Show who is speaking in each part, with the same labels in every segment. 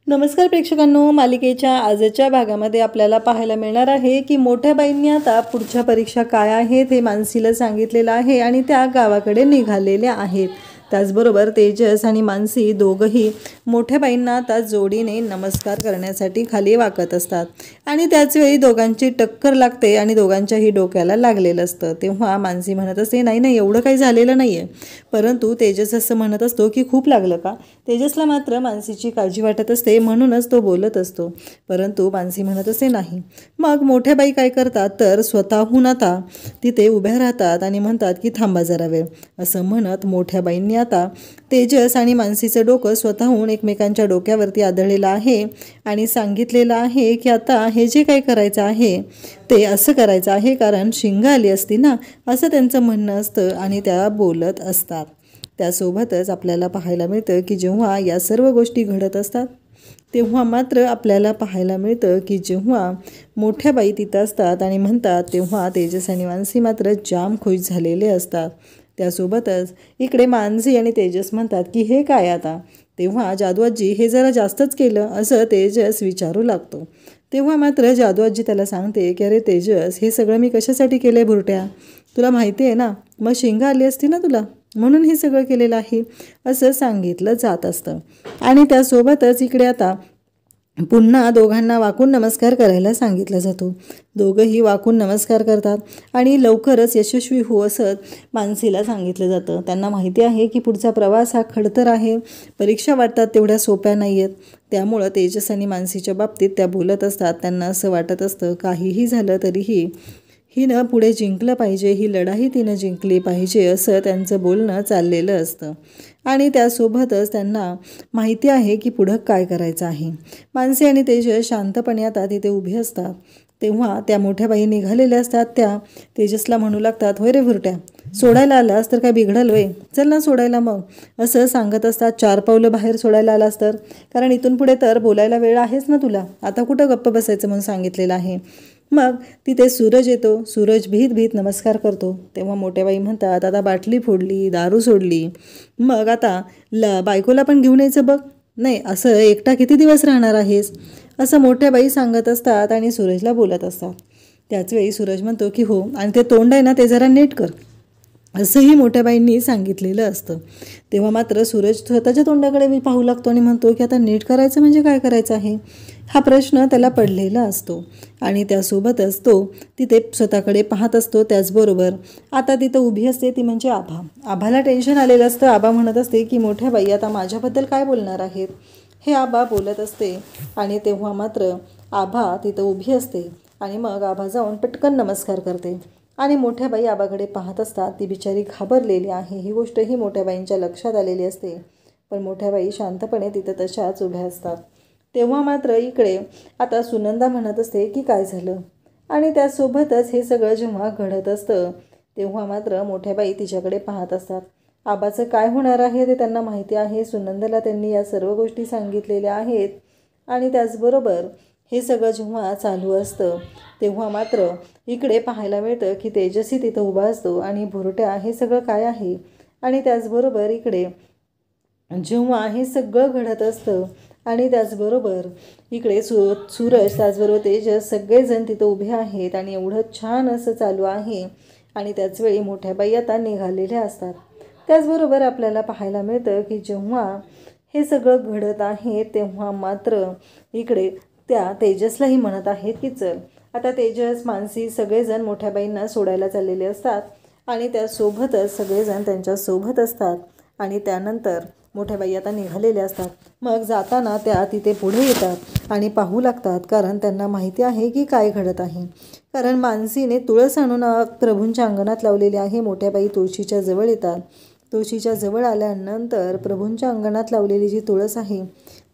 Speaker 1: नमस्कार प्रेक्षकांनो, मालिकेच्या आजच्या भागामध्ये आपल्याला पाहायला मिळणार आहे की मोठ्या बाईंनी आता पुढच्या परीक्षा काय आहेत हे मानसीला सांगितलेलं आहे आणि त्या गावाकडे निघालेल्या आहेत। त्याचबरोबर तेजस आणि मानसी दोघंही मोठ्या बाईंना आता जोडीने नमस्कार करण्यासाठी खाली वाकत असतात आणि त्याच वेळी दोघांची टक्कर लागते आणि दोघांच्याही डोक्याला लागलेलं असतं। तेव्हा मानसी म्हणत असते, नाही नाही एवढं काही झालेलं नाहीये, परंतु तेजस असं म्हणत असतो की खूप लागलं का। तेजसला मात्र मानसीची काळजी वाटत असते म्हणूनच तो बोलत असतो, परंतु मानसी म्हणत असते नाही। मग मोठ्या बाई काय करतात तर स्वतःहून आता तिथे उभ्या राहतात आणि म्हणतात की थांबा जरा वेळ। असं म्हणत मोठ्या बाईंनी आता तेजस आणि मानसीचं डोकं स्वतःहून एकमेकांच्या डोक्यावरती आदळलेलं आहे आणि सांगितलेलं आहे की आता हे जे काही करायचं आहे ते असं करायचं आहे कारण शिंग आली असती ना, असं त्यांचं म्हणणं असतं आणि त्या बोलत असतात। त्यासोबतच आपल्याला पाहायला मिळतं की जेव्हा या सर्व गोष्टी घडत असतात तेव्हा मात्र आपल्याला पाहायला मिळतं की जेव्हा मोठ्या बाई तिथं असतात आणि म्हणतात तेव्हा तेजस आणि मानसी मात्र जाम खुश झालेले असतात। त्यासोबतच इकडे मानसी आणि तेजस म्हणतात की हे काय आता। तेव्हा जादूआजी हे जरा जास्तच केलं असं तेजस विचारू लागतो। तेव्हा मात्र जादूआजी त्याला सांगते की अरे तेजस, हे सगळं मी कशासाठी केलं आहे भुरट्या, तुला माहिती आहे ना, मग शिंग आली असती ना तुला, म्हणून हे सगळं केलेलं आहे असं सांगितलं जात असतं। आणि त्यासोबतच इकडे आता पुन्हा दोघांना वाकून नमस्कार करायला सांगितला जातो। दोघंही वाकून नमस्कार करतात आणि लवकरच यशस्वी हो असं मानसीला सांगितलं जातं। त्यांना माहिती आहे की पुढचा प्रवास हा खडतर आहे, परीक्षा वाटतात तेवढ्या सोप्या नाही आहेत, त्यामुळं तेजस आणि मानसीच्या बाबतीत त्या बोलत असतात। त्यांना असं वाटत असतं काहीही झालं तरीही हिनं पुढे जिंकलं पाहिजे, ही लढाई तिनं जिंकली पाहिजे असं त्यांचं बोलणं चाललेलं असतं। आणि त्यासोबतच त्यांना माहिती आहे की पुढं काय करायचं आहे। मानसी आणि तेजस शांतपणे आता तिथे उभे असतात। तेव्हा त्या मोठ्या बाई निघालेल्या असतात, त्या तेजसला म्हणू लागतात, होय रे भुरट्या, सोडायला आलास तर काय बिघडल वय, चल ना सोडायला मग, असं सांगत असतात। 4 पावलं बाहेर सोडायला आलास तर, कारण इथून पुढे तर बोलायला वेळ आहेच ना तुला, आता कुठं गप्प बसायचं म्हणून सांगितलेलं आहे। मग तिथे सूरज येतो, सूरज भीत भीत नमस्कार करतो। तेव्हा मोठ्या बाई म्हणतात, आता बाटली फोडली, दारू सोडली, मग आता बायकोला पण घेऊन यायचं बघ, नाही असं एकटा किती दिवस राहणार आहेस, असं मोठ्या बाई सांगत असतात आणि सूरजला बोलत असतात। त्याचवेळी सूरज म्हणतो की हो, आणि ते तोंड आहे ना ते जरा नीट कर, असंही मोठ्या बाईंनी सांगितलेलं असतं। तेव्हा मात्र सूरज स्वतःच्या तोंडाकडे मी पाहू लागतो आणि म्हणतो की आता नीट करायचं म्हणजे काय करायचं आहे, हा प्रश्न त्याला पडलेला असतो। आणि त्यासोबतच तो तिथे स्वतःकडे पाहत असतो। त्याचबरोबर आता तिथं उभी असते ती म्हणजे आभा। आभाला टेन्शन आलेलं असतं। आभा म्हणत असते की मोठ्या बाई आता माझ्याबद्दल काय बोलणार आहेत, हे आभा बोलत असते। आणि तेव्हा मात्र आभा तिथं उभी असते आणि मग आभा जाऊन पटकन नमस्कार करते आणि मोठ्या बाई आबाकडे पाहत असतात। ती बिचारी घाबरलेली आहे, ही गोष्टही मोठ्या बाईंच्या लक्षात आलेली असते, पण मोठ्या बाई शांतपणे तिथं तशाच उभ्या असतात। तेव्हा मात्र इकडे आता सुनंदा म्हणत असते की काय झालं, आणि त्यासोबतच हे सगळं जेव्हा घडत असतं तेव्हा मात्र मोठ्या बाई तिच्याकडे पाहत असतात। आबाचं काय होणार आहे ते त्यांना माहिती आहे, सुनंदाला त्यांनी या सर्व गोष्टी सांगितलेल्या आहेत। आणि त्याचबरोबर हे सगळं जेव्हा चालू असतं तेव्हा मात्र इकडे पाहायला मिळतं की तेजसही तिथं उभा असतो आणि भुरट्या हे सगळं काय आहे। आणि त्याचबरोबर इकडे जेव्हा हे सगळं घडत असतं आणि त्याचबरोबर इकडे सूरज त्याचबरोबर तेजस सगळेजण तिथं उभे आहेत आणि एवढं छान असं चालू आहे। आणि त्याचवेळी मोठ्या बाई आता निघालेल्या असतात। त्याचबरोबर आपल्याला पाहायला मिळतं की जेव्हा हे सगळं घडत आहे तेव्हा मात्र इकडे त्या तेजसलाही म्हणत आहेत की चल, आता तेजस मानसी सगळेजण मोठ्या बाईंना सोडायला चाललेले असतात आणि त्यासोबतच सगळेजण त्यांच्यासोबत असतात। आणि त्यानंतर मोठ्या बाई आता निघालेल्या असतात। मग जाताना त्या तिथे पुढे येतात आणि पाहू लागतात, कारण त्यांना माहिती आहे की काय घडत आहे। कारण मानसीने तुळस आणून प्रभूंच्या अंगणात लावलेली आहे। मोठ्या बाई तुळशीच्या जवळ येतात। तुळशीच्या जवळ आल्यानंतर प्रभूंच्या अंगणात लावलेली जी तुळस आहे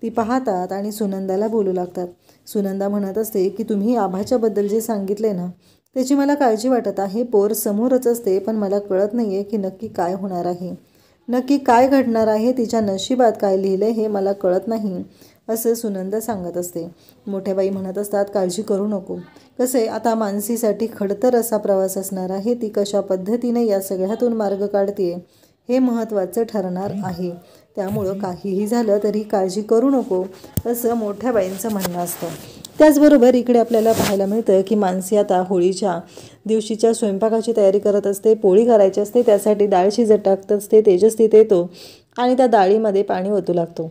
Speaker 1: ती पाहतात आणि सुनंदाला बोलू लागतात। सुनंदा म्हणत असते की तुम्ही आभाच्याबद्दल जे सांगितले ना त्याची मला काळजी वाटत आहे, पोर समोरच असते पण मला कळत नाही आहे की नक्की काय होणार आहे, नक्की काय घडणार आहे, तिच्या नशिबात काय लिहिलं हे मला कळत नाही, असं सुनंदा सांगत असते। मोठ्या बाई म्हणत असतात काळजी करू नको, कसे आता मानसीसाठी खडतर असा प्रवास असणार आहे, ती कशा पद्धतीने या सगळ्यातून मार्ग काढते हे महत्त्वाचं ठरणार आहे। त्यामुळं काहीही झालं तरी काळजी करू नको, असं मोठ्या बाईंचं म्हणणं असतं. त्याचबरोबर इकडे आपल्याला पाहायला मिळतं की मानसी आता होळीच्या दिवशीच्या स्वयंपाकाची तयारी करत असते. पोळी करायची असते, त्यासाठी डाळ शिजत टाकत असते. तेजस तिथे येतो आणि त्या डाळीमध्ये पाणी ओतू लागतो.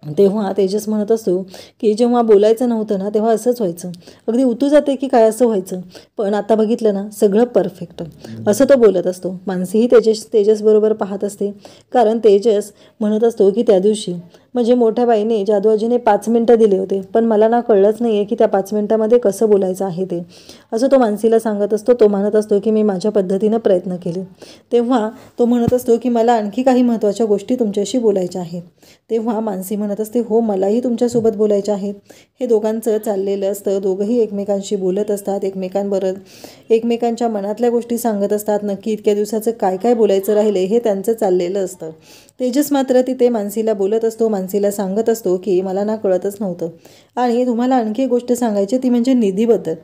Speaker 1: तेव्हा तेजस म्हणत असतो की जेव्हा बोलायचं नव्हतं ना तेव्हा असंच व्हायचं, अगदी उतू जाते की काय असं व्हायचं, पण आता बघितलं ना सगळं परफेक्ट, असं तो बोलत असतो. मानसीही तेजस बरोबर पाहत असते, कारण तेजस म्हणत असतो की त्या दिवशी म्हणजे मोठ्या बाईने जादूआजीने 5 मिनटं दिले होते, पण मला ना कळलंच नाही आहे की त्या 5 मिनटामध्ये कसं बोलायचं आहे ते, असं तो मानसीला सांगत असतो. तो म्हणत असतो की मी माझ्या पद्धतीनं प्रयत्न केले. तेव्हा तो म्हणत असतो की मला आणखी काही महत्त्वाच्या गोष्टी तुमच्याशी बोलायच्या आहेत. तेव्हा मानसी म्हणत असते, हो मलाही तुमच्यासोबत बोलायच्या आहेत. हे दोघांचं चाललेलं असतं. दोघंही एकमेकांशी बोलत असतात, एकमेकांच्या मनातल्या गोष्टी सांगत असतात. नक्की इतक्या दिवसाचं काय काय बोलायचं राहिले हे त्यांचं चाललेलं असतं. तेजस मात्र तिथे मानसीला बोलत असतो, मानसीला सांगत असतो की मला ना कळतच नव्हतं आणि तुम्हाला आणखी एक गोष्ट सांगायची ती म्हणजे निधीबद्दल.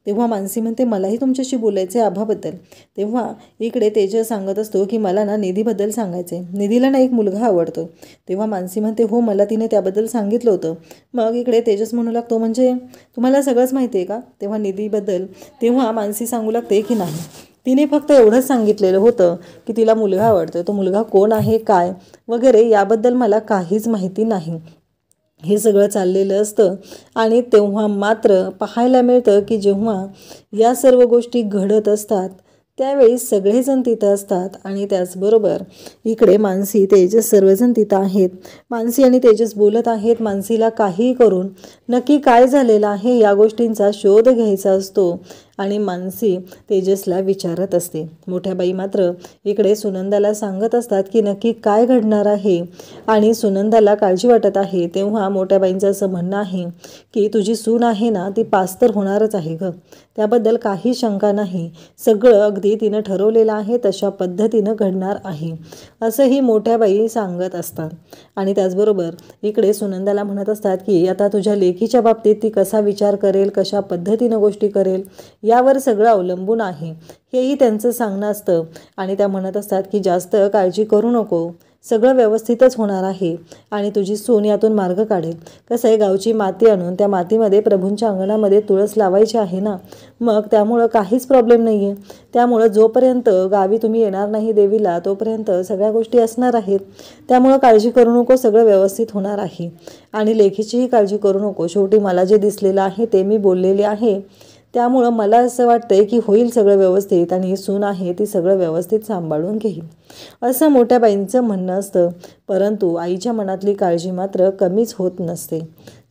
Speaker 1: तेव्हा मानसी म्हणते मलाही तुमच्याशी बोलायचे आभाबद्दल. तेव्हा इकडे तेजस सांगत असतो की मला ना निधीबद्दल सांगायचे, निधीला ना एक मुलगा आवडतो. तेव्हा मानसी म्हणते हो मला तिने त्याबद्दल सांगितलं होतं. मग इकडे तेजस म्हणू लागतो म्हणजे तुम्हाला सगळंच माहिती आहे का तेव्हा निधीबद्दल. तेव्हा मानसी सांगू लागते की नाही, तिने फक्त एवढंच सांगितलेलं होतं की तिला मुलगा आवडतो, तो मुलगा कोण आहे काय वगैरे याबद्दल मला काहीच माहिती नाही. हे सगळं चाललेलं असतं आणि तेव्हा मात्र पाहायला मिळतं की जेव्हा या सर्व गोष्टी घडत असतात त्यावेळी सगळेजण तिथं असतात आणि त्याचबरोबर इकडे मानसी तेजस सर्वजण तिथं आहेत. मानसी आणि तेजस बोलत आहेत. मानसीला काहीही करून नक्की काय झालेलं आहे या गोष्टींचा शोध घ्यायचा असतो आणि मानसी तेजसला विचारत असते. मोठ्या बाई मात्र इकडे सुनंदाला सांगत असतात की नक्की काय घडणार आहे आणि सुनंदाला काळजी वाटत आहे. तेव्हा मोठ्या बाईंचं असं म्हणणं आहे की तुझी सून आहे ना ती पास तर होणारच आहे ग, त्याबद्दल काही शंका नाही, सगळं अगदी तिनं ठरवलेलं आहे तशा पद्धतीनं घडणार आहे, असंही मोठ्या बाई सांगत असतात. आणि त्याचबरोबर इकडे सुनंदाला म्हणत असतात की आता तुझ्या लेकीच्या बाबतीत ती कसा विचार करेल, कशा पद्धतीनं गोष्टी करेल यावर सगळं अवलंबून आहे, हेही त्यांचं सांगणं असतं. आणि त्या म्हणत असतात की जास्त काळजी करू नको, सगळं व्यवस्थितच होणार आहे आणि तुझी सून यातून मार्ग काढेल. कसं आहे गावची माती आणून त्या मातीमध्ये प्रभूंच्या अंगणामध्ये तुळस लावायची आहे ना, मग त्यामुळं काहीच प्रॉब्लेम नाही आहे. त्यामुळं जोपर्यंत गावी तुम्ही येणार नाही देवीला तोपर्यंत सगळ्या गोष्टी असणार आहेत. त्यामुळं काळजी करू नको, सगळं व्यवस्थित होणार आहे आणि लेखीचीही काळजी करू नको. शेवटी मला जे दिसलेलं आहे ते मी बोललेले आहे, त्यामुळं मला असं वाटतंय की होईल सगळं व्यवस्थित आणि ही सून आहे ती सगळं व्यवस्थित सांभाळून घेईल, असं मोठ्या बाईंचं म्हणणं असतं. परंतु आईच्या मनातली काळजी मात्र कमीच होत नसते.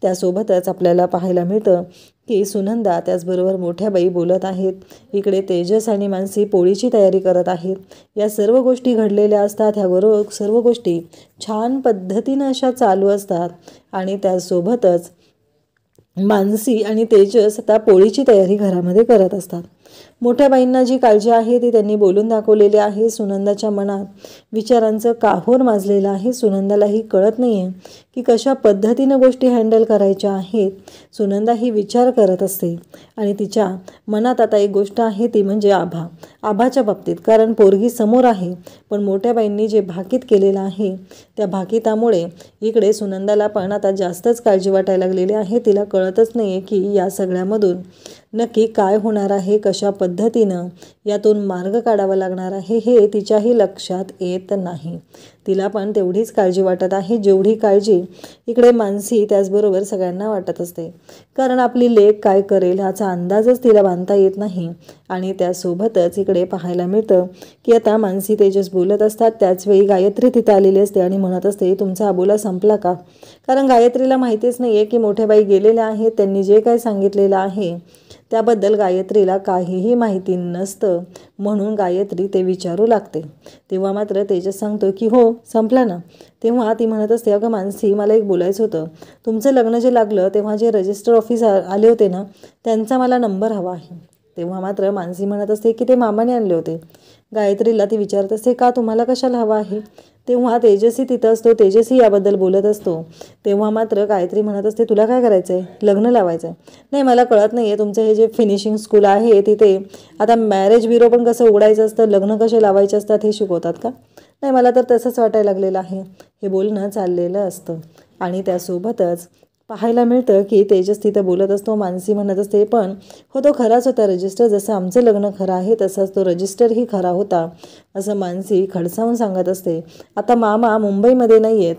Speaker 1: त्यासोबतच आपल्याला पाहायला मिळतं की सुनंदा त्याचबरोबर मोठ्या बाई बोलत आहेत. इकडे तेजस आणि मानसी पोळीची तयारी करत आहेत. या सर्व गोष्टी घडलेल्या असतात. ह्या सर्व गोष्टी छान पद्धतीनं अशा चालू असतात आणि त्यासोबतच मानसी आणि तेजस आता पोळीची तयारी घरामध्ये करत असतात. मोठ्या बाईंना जी काळजी आहे ती त्यांनी बोलून दाखवलेली आहे. सुनंदाच्या मनात विचारांचं काहोर माजलेलं आहे. सुनंदालाही कळत नाही आहे की कशा पद्धतीनं गोष्टी हँडल करायच्या आहेत. सुनंदा ही विचार करत असते आणि तिच्या मनात आता एक गोष्ट आहे ती म्हणजे आभाच्या बाबतीत, कारण पोरगी समोर आहे पण मोठ्या बाईंनी जे भाकीत केलेलं आहे त्या भाकितामुळे इकडे सुनंदाला पण आता जास्तच काळजी वाटायला लागलेली आहे. तिला कळतच नाही आहे की या सगळ्यामधून नक्की काय होणार आहे, कशा पद्धतीनं यातून मार्ग काढावा लागणार आहे हे तिच्याही लक्षात येत नाही. तिला पण तेवढीच काळजी वाटत आहे जेवढी काळजी इकडे मानसी त्याचबरोबर सगळ्यांना वाटत असते, कारण आपली लेक काय करेल ह्याचा अंदाजच तिला बांधता येत नाही. आणि त्यासोबतच इकडे पाहायला मिळतं की आता मानसी तेजस बोलत असतात त्याचवेळी गायत्री तिथं आलेली असते आणि म्हणत असते तुमचा अबोला संपला का, कारण गायत्रीला माहितीच नाही आहे की मोठ्या बाई गेलेल्या आहेत. त्यांनी जे काय सांगितलेलं आहे त्याबद्दल गायत्रीला काहीही माहिती नसतं, म्हणून गायत्री ते विचारू लागते. तेव्हा मात्र तेजस सांगतो की हो संपला ना. तेव्हा ती म्हणत असते अगं मानसी मला एक बोलायचं होतं, तुमचं लग्न जे लागलं तेव्हा जे रजिस्टर ऑफिस आले होते ना त्यांचा मला नंबर हवा आहे. तेव्हा मात्र मानसी म्हणत असते की ते मामाने आणले होते. गायत्रीला ती विचारत असते का तुम्हाला कशाला हवा आहे. तेव्हा तेजसही तिथं असतो, तेजसही याबद्दल बोलत असतो. तेव्हा मात्र गायत्री म्हणत असते तुला काय करायचं आहे, लग्न लावायचं आहे. नाही मला कळत नाही आहे तुमचं हे जे फिनिशिंग स्कूल आहे तिथे आता मॅरेज ब्युरो पण कसं उघडायचं असतं, लग्न कसे लावायचे असतात हे शिकवतात का. नाही, मला तर तसंच वाटायला लागलेलं आहे, हे बोलणं चाललेलं असतं. आणि त्यासोबतच पाहायला मिळतं की तेजस तिथं बोलत असतो. मानसी म्हणत असते, पण हो तो खराच होता रजिस्टर, जसं आमचं लग्न खरं आहे तसाच तो रजिस्टरही खरा होता, असं मानसी खडसावून सांगत असते. आता मामा मुंबईमध्ये नाही आहे,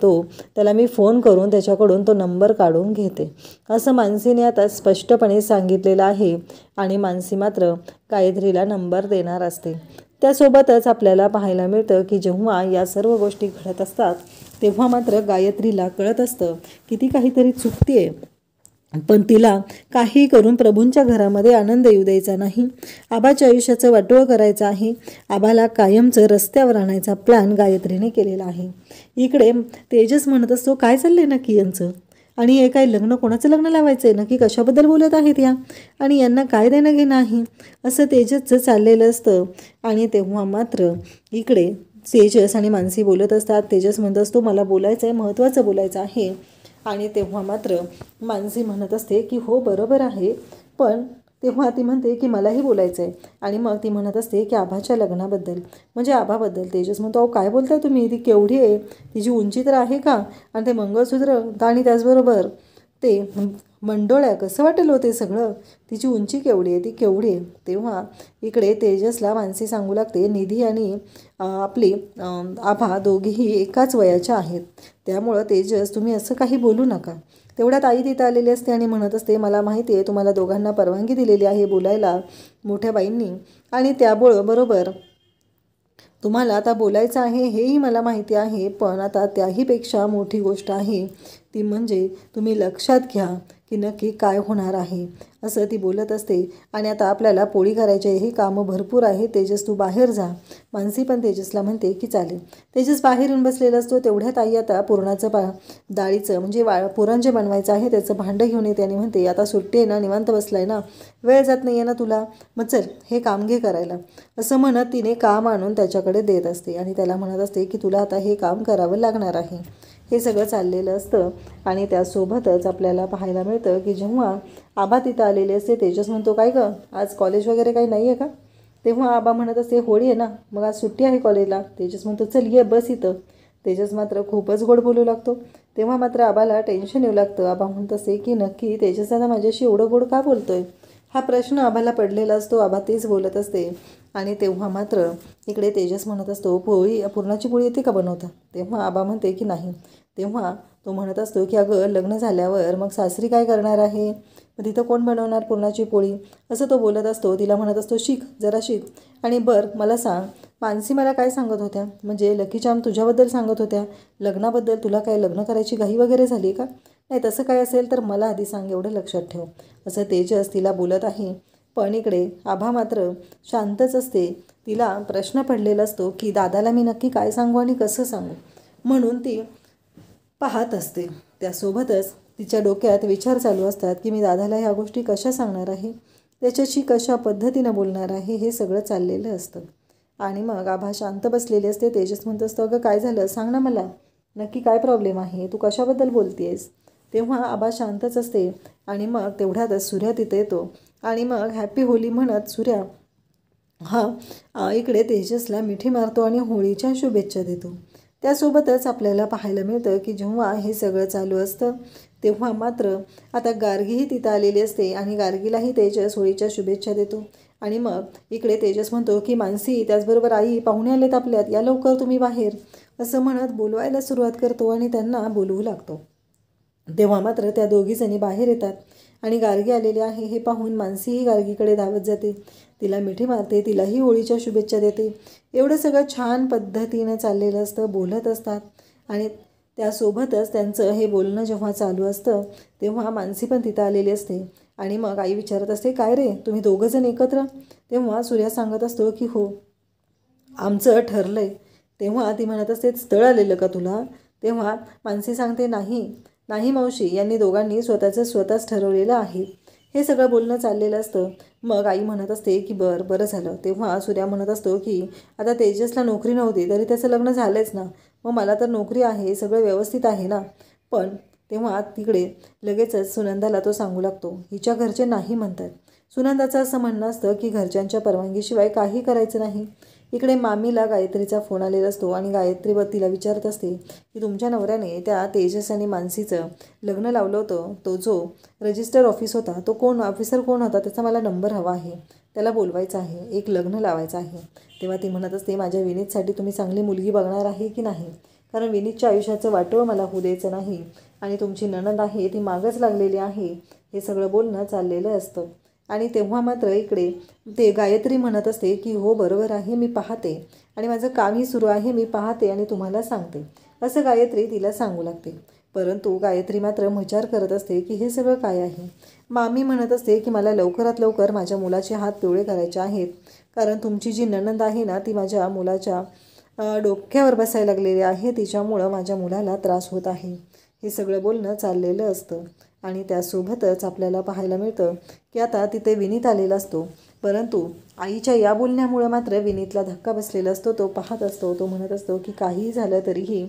Speaker 1: त्याला मी फोन करून त्याच्याकडून तो नंबर काढून घेते, असं मानसीने आता स्पष्टपणे सांगितलेलं आहे. आणि मानसी मात्र गायत्रीला नंबर देणार असते. त्यासोबतच आपल्याला पाहायला मिळतं की जेव्हा या सर्व गोष्टी घडत असतात तेव्हा मात्र गायत्रीला कळत असतं की ती काहीतरी चुकते, पण तिला काही करून प्रभूंच्या घरामध्ये आनंद येऊ द्यायचा नाही. आबाच्या आयुष्याचं वाटोळं करायचं आहे. आबाला कायमचं रस्त्यावर आणायचा प्लॅन गायत्रीने केलेला आहे. इकडे तेजस म्हणत असतो, काय चाललंय नक्की यांचं, आणि हे काय लग्न, कोणाचं लग्न लावायचं आहे, नक्की कशाबद्दल बोलत आहेत या, आणि यांना काय देणं घेणं आहे, असं तेजसचं चाललेलं असतं. आणि तेव्हा मात्र इकडे तेजस आणि मानसी बोलत असतात. तेजस म्हणत असतो, मला बोलायचं आहे, महत्त्वाचं बोलायचं आहे. आणि तेव्हा मात्र मानसी म्हणत असते की हो बरोबर आहे, पण तेव्हा ती म्हणते की मलाही बोलायचं आहे. आणि मग ती म्हणत असते की आभाच्या लग्नाबद्दल, म्हणजे आभाबद्दल. तेजस म्हणतो, अहो काय बोलताय तुम्ही, ती केवढी आहे, तिची उंची तर आहे का, आणि ते मंगळसूत्र, आणि त्याचबरोबर ते मंडोळ्या, कसं वाटेल होते सगळं, तिची उंची केवढी आहे, ती केवढी आहे. तेव्हा इकडे तेजसला मानसी सांगू लागते, निधी आणि आपली आभा दोघीही एकाच वयाच्या आहेत, त्यामुळं तेजस तुम्ही असं काही बोलू नका. तेवढ्यात आई तिथं आलेली असते आणि म्हणत असते, मला माहिती आहे तुम्हाला दोघांना परवानगी दिलेली आहे बोलायला मोठ्या बाईंनी, आणि त्याबरोबर तुम्हाला आता बोलायचं आहे हेही मला माहिती आहे, पण आता त्याहीपेक्षा मोठी गोष्ट आहे ती म्हणजे तुम्ही लक्षात घ्या की नक्की काय होणार आहे, असं ती बोलत असते. आणि आता आपल्याला पोळी करायची आहे, ही कामं भरपूर आहे, तेजस तू बाहेर जा. मानसी पण तेजसला म्हणते की चालेल. तेजस बाहेर येऊन बसलेला असतो. तेवढ्यात आई आता पुरणाचं डाळीचं म्हणजे पुरण जे बनवायचं आहे त्याचं भांडं घेऊन येते आणि म्हणते, आता सुट्टी आहे ना, निवांत बसलाय ना, वेळ जात नाही आहे ना तुला, मग चल हे काम घे करायला, असं म्हणत तिने काम आणून त्याच्याकडे देत असते. आणि त्याला म्हणत असते की तुला आता हे काम करावं लागणार आहे. हे सगळं चाललेलं असतं. आणि त्यासोबतच आपल्याला पाहायला मिळतं की जेव्हा आबा तिथं आलेले असते, तेजस म्हणतो, काय गं आज कॉलेज वगैरे काही नाही आहे का. तेव्हा आबा म्हणत असते, होळी आहे ना, मग आज सुट्टी आहे कॉलेजला. तेजस म्हणतो, चल ये बस इथं. तेजस मात्र खूपच गोड बोलू लागतो. तेव्हा मात्र आबाला टेन्शन येऊ लागतं. आबा म्हणत असते की नक्की तेजस दादा माझ्याशी एवढं गोड का बोलतोय, हा प्रश्न आबाला पडलेला असतो. आबा तेच बोलत असते. आणि तेव्हा मात्र इकडे तेजस म्हणत असतो, पुरणाची पोळी येते का बनवता. तेव्हा आबा म्हणते की नाही. तेव्हा तो म्हणत असतो की अगं लग्न झाल्यावर मग सासरी काय करणार आहे, मग तिथं कोण बनवणार पुरणाची पोळी, असं तो बोलत असतो. तिला म्हणत असतो, शिक जरा शिक. आणि बरं मला सांग, मानसी मला काय सांगत होत्या, म्हणजे लकीचाम तुझ्याबद्दल सांगत होत्या लग्नाबद्दल, तुला काय लग्न करायची घाई वगैरे झाली का. नाही तसं काय असेल तर मला आधी सांग, एवढं लक्षात ठेव, असं तेजस तिला बोलत आहे. पण इकडे आभा मात्र शांतच असते. तिला प्रश्न पडलेला असतो की दादाला मी नक्की काय सांगू आणि कसं सांगू, म्हणून ती पाहत असते. त्यासोबतच तिच्या डोक्यात विचार चालू असतात की मी दादाला ह्या गोष्टी कशा सांगणार आहे, त्याच्याशी कशा पद्धतीनं बोलणार आहे, हे सगळं चाललेलं असतं. आणि मग आभा शांत बसलेली असते. तेजस म्हणत असतं, अगं काय झालं सांग ना मला, नक्की काय प्रॉब्लेम आहे, तू कशाबद्दल बोलतेस. तेव्हा आभा शांतच असते. आणि मग तेवढ्यातच सूर्या तिथे येतो. आणि मग हॅपी होली म्हणत सूर्या इकडे तेजसला मिठी मारतो आणि होळीच्या शुभेच्छा देतो. त्यासोबतच आपल्याला पाहायला मिळतं की जेव्हा हे सगळं चालू असतं तेव्हा मात्र आता गार्गीही तिथं आलेली असते आणि गार्गीलाही तेजस होळीच्या शुभेच्छा देतो. आणि मग इकडे तेजस म्हणतो की मानसी, त्याचबरोबर आई, पाहुणे आलेत आपल्यात, या लवकर तुम्ही बाहेर, असं म्हणत बोलवायला सुरुवात करतो आणि त्यांना बोलवू लागतो. तेव्हा मात्र त्या दोघीजणी बाहेर येतात आणि गार्गी आलेली आहे हे पाहून मानसीही गार्गीकडे धावत जाते, तिला मिठी मारते, तिलाही होळीच्या शुभेच्छा देते. एवढं सगळं छान पद्धतीनं चाललेलं असतं, बोलत असतात. आणि त्यासोबतच त्यांचं हे बोलणं जेव्हा चालू असतं तेव्हा मानसी पण तिथं आलेली असते. आणि मग आई विचारत असते, काय रे तुम्ही दोघंजण एकत्र. तेव्हा सूर्या सांगत असतो की हो आमचं ठरलं आहे. तेव्हा ती म्हणत असते, स्थळ आलेलं का तुला. तेव्हा मानसी सांगते, नाही मावशी, यांनी दोघांनी स्वतःच ठरवलेलं आहे. हे सगळं बोलणं चाललेलं असतं. मग आई म्हणत असते की बरं झालं. तेव्हा सूर्या म्हणत असतो की आता तेजसला नोकरी नव्हती तरी त्याचं लग्न झालंच ना, मग मला तर नोकरी आहे, सगळं व्यवस्थित आहे ना. पण तेव्हा तिकडे लगेचच सुनंदाला तो सांगू लागतो, हिच्या घरचे नाही म्हणतात. सुनंदाचं असं म्हणणं असतं की घरच्यांच्या परवानगीशिवाय काही करायचं नाही. इकडे मामीला गायत्रीचा फोन आलेला असतो आणि गायत्री तिला विचारत असते की तुमच्या नवऱ्याने त्या तेजस आणि मानसीचं लग्न लावलं होतं, तो जो रजिस्टर ऑफिस होता तो ऑफिसर कोण होता, त्याचा मला नंबर हवा आहे, त्याला बोलवायचं आहे, एक लग्न लावायचं आहे. तेव्हा ती म्हणत असते माझ्या विनीतसाठी तुम्ही चांगली मुलगी बघणार आहे की नाही, कारण विनीतच्या आयुष्याचं वाटोळं मला होऊ द्यायचं नाही आणि तुमची नणंद आहे ती मागच लागलेली आहे. हे सगळं बोलणं चाललेलं असतं. आणि तेव्हा मात्र इकडे ते गायत्री म्हणत असते की हो बरोबर आहे, मी पाहते आणि माझं कामही सुरू आहे, मी पाहते आणि तुम्हाला सांगते, असं गायत्री तिला सांगू लागते. परंतु गायत्री मात्र विचार करत असते की हे सगळं काय आहे. मामी म्हणत असते की मला लवकरात लवकर माझ्या मुलाचे हात पिवळे करायचे आहेत, कारण तुमची जी नणंद आहे ना ती माझ्या मुलाच्या डोक्यावर बसायला लागलेली आहे, तिच्यामुळं माझ्या मुलाला त्रास होत आहे. हे सगळं बोलणं चाललेलं असतं. आणि त्यासोबतच आपल्याला पाहायला मिळतं की आता तिथे विनीत आलेला असतो. परंतु आईच्या या बोलण्यामुळं मात्र विनीतला धक्का बसलेला असतो. तो पाहत असतो, तो म्हणत असतो की काहीही झालं तरीही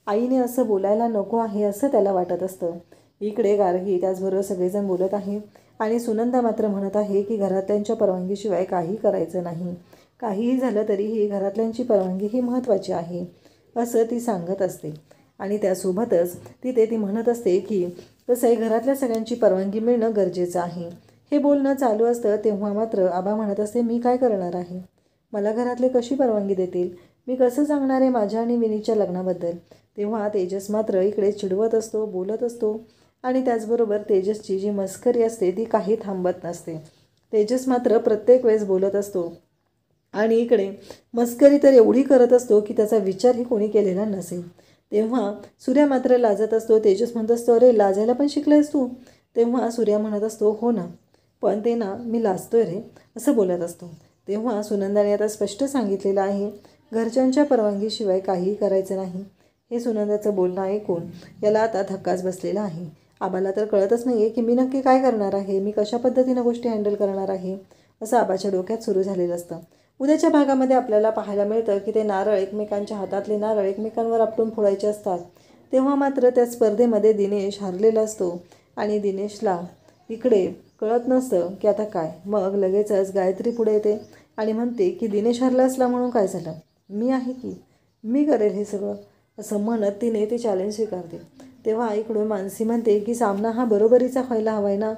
Speaker 1: आईने असं बोलायला नको आहे असं त्याला वाटत असतं. इकडे गार्गी त्याचबरोबर सगळेजण बोलत आहे आणि सुनंदा मात्र म्हणत आहे की घरातल्यांच्या परवानगीशिवाय काही करायचं नाही, काहीही झालं तरीही घरातल्यांची परवानगी ही महत्त्वाची आहे असं ती सांगत असते. आणि त्यासोबतच तिथे ती म्हणत असते की तसंही घरातल्या सगळ्यांची परवानगी मिळणं गरजेचं आहे. हे बोलणं चालू असतं तेव्हा मात्र आबा म्हणत असते मी काय करणार आहे, मला घरातले कशी परवानगी देतील, मी कसं सांगणार आहे माझ्या आणि विनीच्या लग्नाबद्दल. तेव्हा तेजस मात्र इकडे चिडवत असतो, बोलत असतो आणि त्याचबरोबर तेजसची जी मस्करी असते ती काही थांबत नसते. तेजस मात्र प्रत्येक वेळेस बोलत असतो आणि इकडे मस्करी तर एवढी करत असतो की त्याचा विचारही कोणी केलेला नसेल. तेव्हा सूर्या मात्र लाजत असतो. तेजस म्हणत असतो अरे लाजायला पण शिकलायस तू. तेव्हा सूर्या म्हणत असतो हो ना, पण ते ना मी लाजतोय रे असं बोलत असतो. तेव्हा सुनंदाने आता स्पष्ट सांगितलेलं आहे घरच्यांच्या परवानगीशिवाय काहीही करायचं नाही. हे सुनंदाचं बोलणं ऐकून याला आता धक्काच बसलेला आहे. आबाला तर कळतच नाही आहे की मी नक्की काय करणार आहे, मी कशा पद्धतीनं गोष्टी हँडल करणार आहे असं आबाच्या डोक्यात सुरू झालेलं असतं. उद्याच्या भागामध्ये आपल्याला पाहायला मिळतं की ते नारळ एकमेकांच्या हातातले नारळ एकमेकांवर आपटून फोडायचे असतात. तेव्हा मात्र त्या स्पर्धेमध्ये दिनेश हरलेला असतो आणि दिनेशला इकडे कळत नसतं की आता काय. मग लगेचच गायत्री पुढे येते आणि म्हणते की दिनेश हरला असला म्हणून काय झालं, मी आहे की मी करेल हे सगळं असं म्हणत तिने ते चॅलेंज स्वीकारते. तेव्हा इकडून मानसी म्हणते की सामना हा बरोबरीचा व्हायला हवा आहे ना,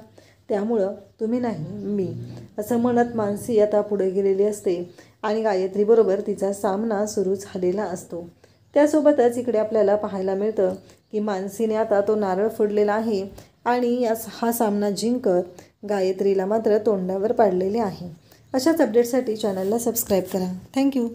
Speaker 1: त्यामुळं तुम्ही नाही मी असं म्हणत मानसी आता पुढे गेलेली असते आणि गायत्रीबरोबर तिचा सामना सुरू झालेला असतो. त्यासोबतच इकडे आपल्याला पाहायला मिळतं की मानसीने आता तो नारळ फोडलेला आहे आणि हा सामना जिंकत गायत्रीला मात्र तोंडावर पाडलेले आहे. अशाच अपडेटसाठी चॅनलला सबस्क्राईब करा. थँक्यू.